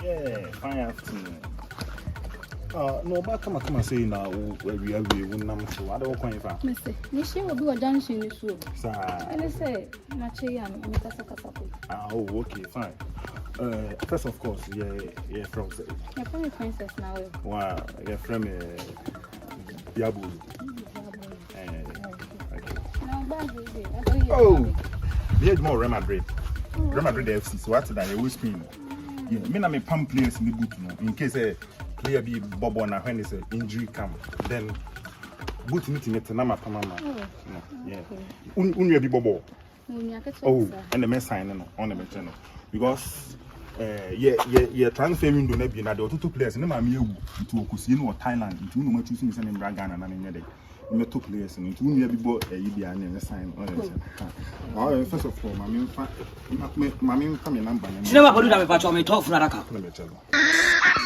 Yeah, fine afternoon. No, but come and say now where we won't number two. I don't want to. Mister, Nishi will do a dance in the soup. Sir, And I say, Machi and Mr. oh, okay, fine. First, of course, yeah, from You're from a princess now. wow, yeah, from Yabu. Oh, there's more Real Madrid. Real Madrid FC, so what's that? You will spin. Yeah, me na me pump players in the boot, in case a player be bubble and when it's an injury come, then boot meeting it na mama. Yeah. Unye be bubble. Oh, and the men sign on the channel because transfer window na be na the two players na ma me ewu to okusi no Thailand into no ma choose me say na Ghana na me dey. Me two players into unye be bo be an sign on the channel. First of all, mami come your number. Cinema body me patch me talk for Radaka.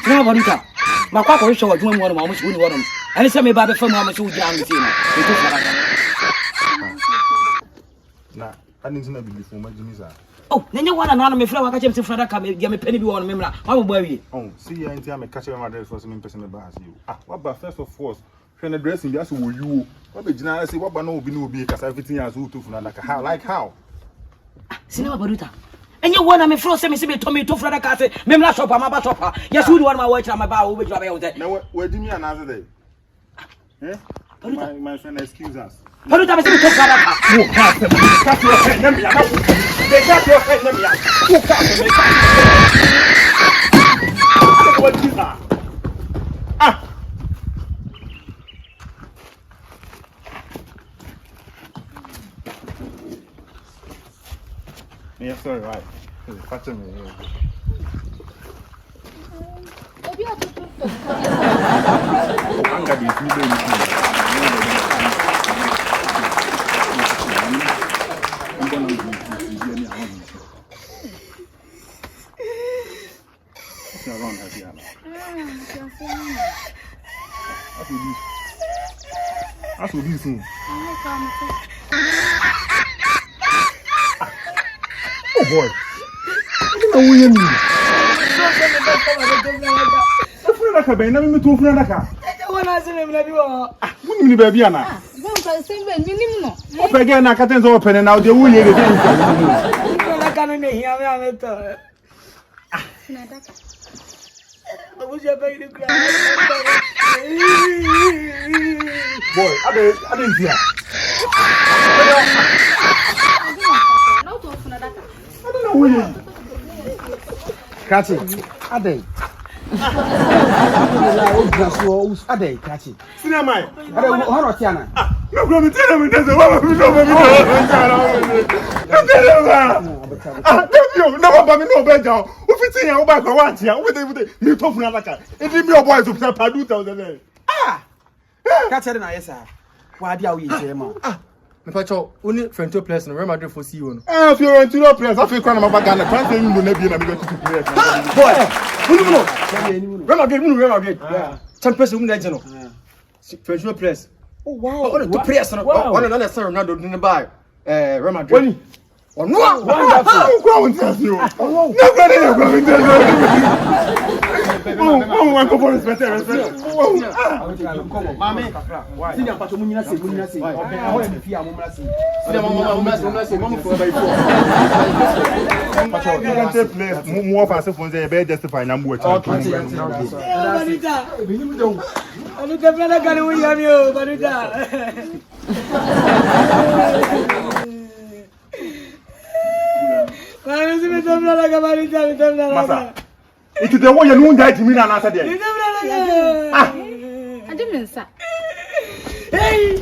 Cinema body ka. Ma kwa ko show adwuma mu won ma mo shi woni won. Ani se me ba be fam ma so wudi an see no. Me talk for Radaka. Na ani ntina bi before ma jimi sa. Oh, nenye wana na me fra wa ka chem se Radaka me dia me pani bi won me mra. Wa bo awie. Oh, see ya ntia me catch my address for some person be has you. What about first of all? When dressing be as wo you. What be jina say what ba no obi no obi kasa everything as who to for Radaka. How like how? Cinema Baruta. And you want me frozen, me to me to Radaka say, Memla shop, my shopper. Yes, we want my watch and my bow over there. Now, where do me another day? Eh? My friend, excuse us. Baruta, me to Radaka. You can't cut your head, let me out. They cut your head, let me out. You can't what you are. Ah. Yeah, sorry, right. Catch me. That's what you soon. Oh boy. Who you mean? Radaka be na me to Radaka. Wona se me bi wo. Woni ni ba bia na. Don't say, minimum. O pe ge na katen so open na o de wo ye ge dey. Radaka no ne hia me ameto. Radaka. Obu je be ni kra. Boy, I didn't hear. Not to Radaka. I don't know who you. Catch it. Ade. Ade, catch it. Cinema. Ade, how Tiana? No problem. Tell me there's a woman who knows me. No, better. If it's in your back, I want you. With me talk from Radaka. It is your boys who say Paduta. Catch it na yes sir. Why dia we say ma? Me pacho only French players no Real Madrid for see you no. If you're into no players, I feel kind of back and the transfer you no be na me go to players. Boy, no. Real Madrid. Champions League na no. French players. Oh wow. All the two players no. One na say Ronaldo didn't buy Real Madrid. Oh no. Wonderful. Go on tell you. No go there. Oh, I'm going to respect. Mami, senior pacho munyina se. Ho e fia mumra se. Senior mama for by 4. Pacho, you can take place more fast for say be justify na mu Okay. Baruta. Baruta plana kan William yo, Baruta. Mami se me dobla la camarita, me dobla la. Masa. Itu de wo ye no ndai timi na na asa de. Me dobla la. Ah. Ade mensa. Hey.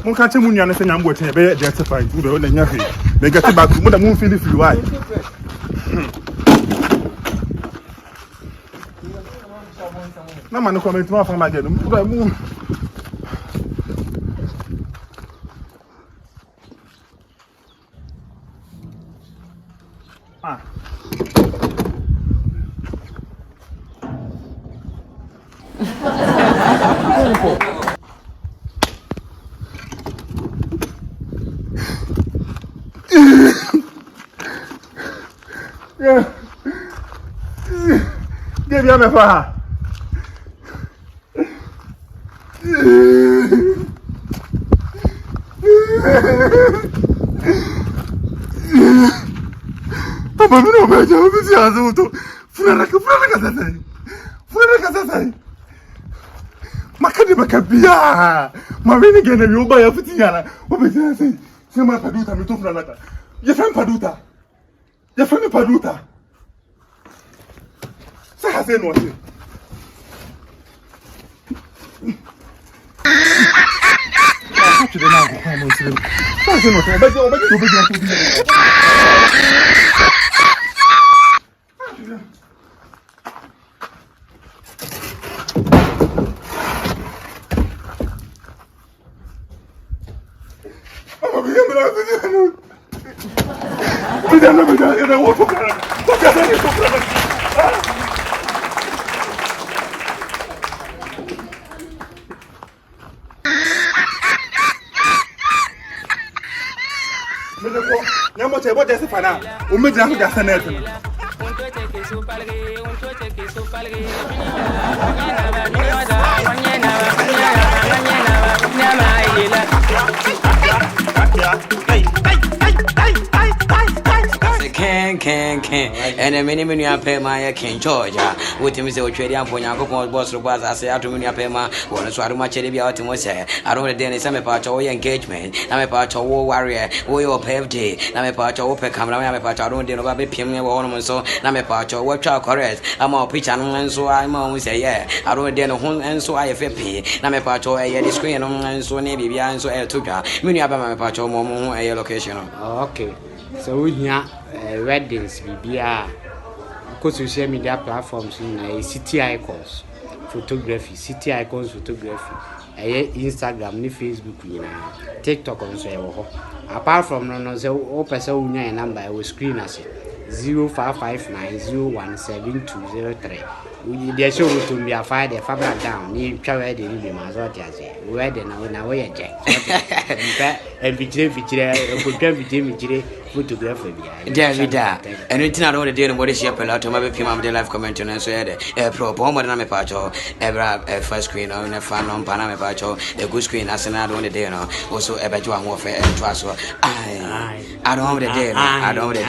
Mon catch him when you're saying I'm watching a bear justified to the Yahi. They get back to the moon feel if you why. No man comment to my family again. Ah. Yeah. Give you a fire. Papa, não vai já ouvir esse assunto. Fulana casa. Makade makabia. Mawini gene mi oba ya futiana. Obe say, sema paduta mi to fulana ka. Je fem paduta. Sa ha say no say. Ah, tu dena ko mo say. Sa say no say, obe. Can and a many pay my King Georgia. With him is a trading for Yanko boss was I say out to me payma, one so much be out to say. I don't know some part of engagement. I'm a part of war warrior, we all pay day. I'm a part of open camera, I'm a part of don't know about Pim ornament so I'm a part of what correct. I'm all pitch and so I'm always say, yeah, I don't know home and so I FP. I'm a part of a screen and so maybe behind so I took her. Many of my part of more a location. Okay. So we here weddings BBR because social media platforms in city icons photography, Instagram, ni Facebook, TikTok on so. Apart from no say o person unya number we screen as 0559017203. They show to me a fire the fabric down. You try to be my sort as where the now we are jack. And photography. And it's not only dealing with this Pilato, maybe Pima de life comment and so a pro bomber than a pacho, a first screen on a fan on Panama pacho, a good screen as an other day, also a better warfare and trust. I don't know the day.